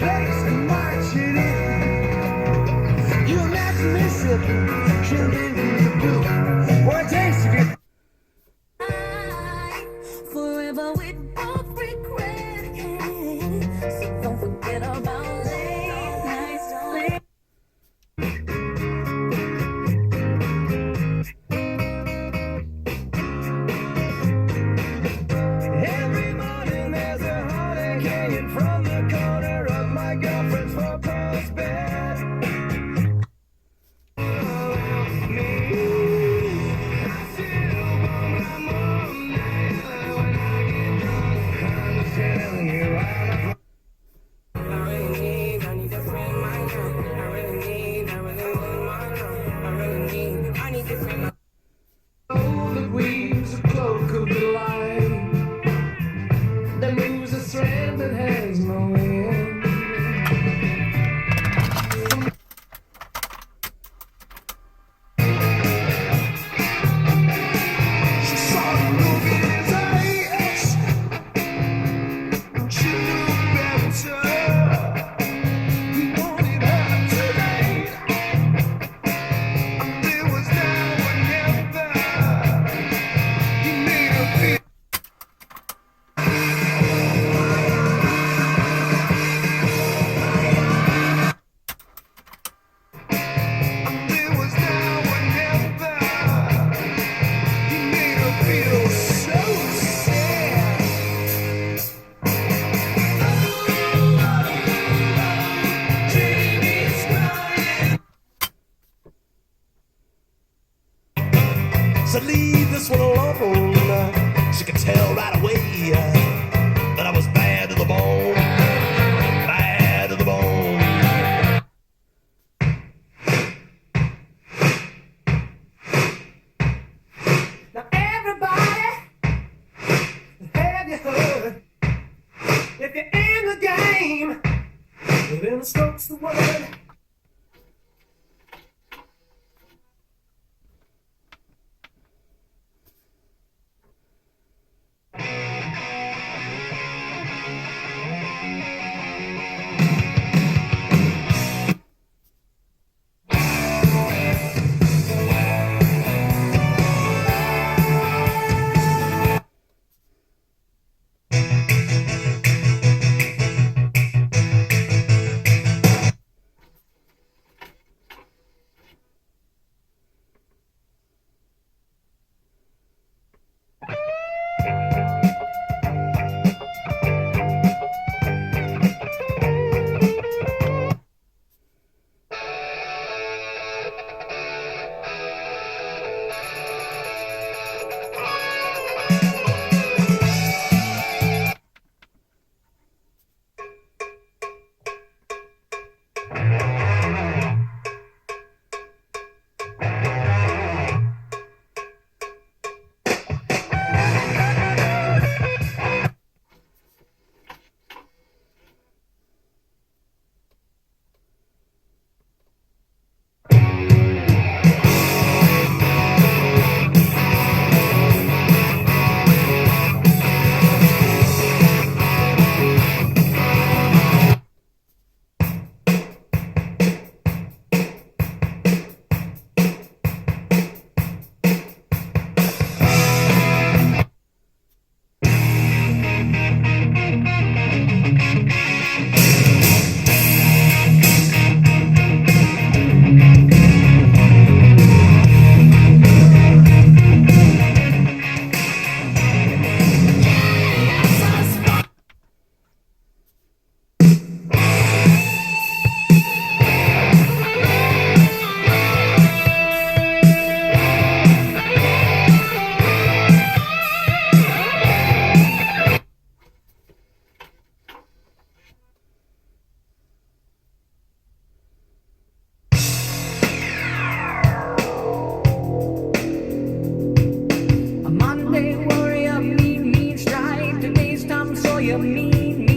place and march it in. You imagine me sipping champagne from the blue, or a taste of your forever with both regret. So don't forget about late nights. Every morning there's a heartache hanging from the corner of my girlfriend's four-post bed. I still want my mom now when I get drunk. I'm just telling you how I need to free my mind. I really need, I need to free my soul that weaves a cloak of the light, that moves a thread that has no end. She saw the movie in his eyes. She knew better. He wanted her tonight. There was now or never. He made her feel. There was now or never. He made her feel so sad. Jamie's crying. So leave this one alone. She could tell right away that I was bad to the bone. Bad to the bone. Now everybody, have you heard? If you're in the game, then the stroke's the word. A Monday warrior, mean, mean strike. Today's Tom Sawyer, mean, mean.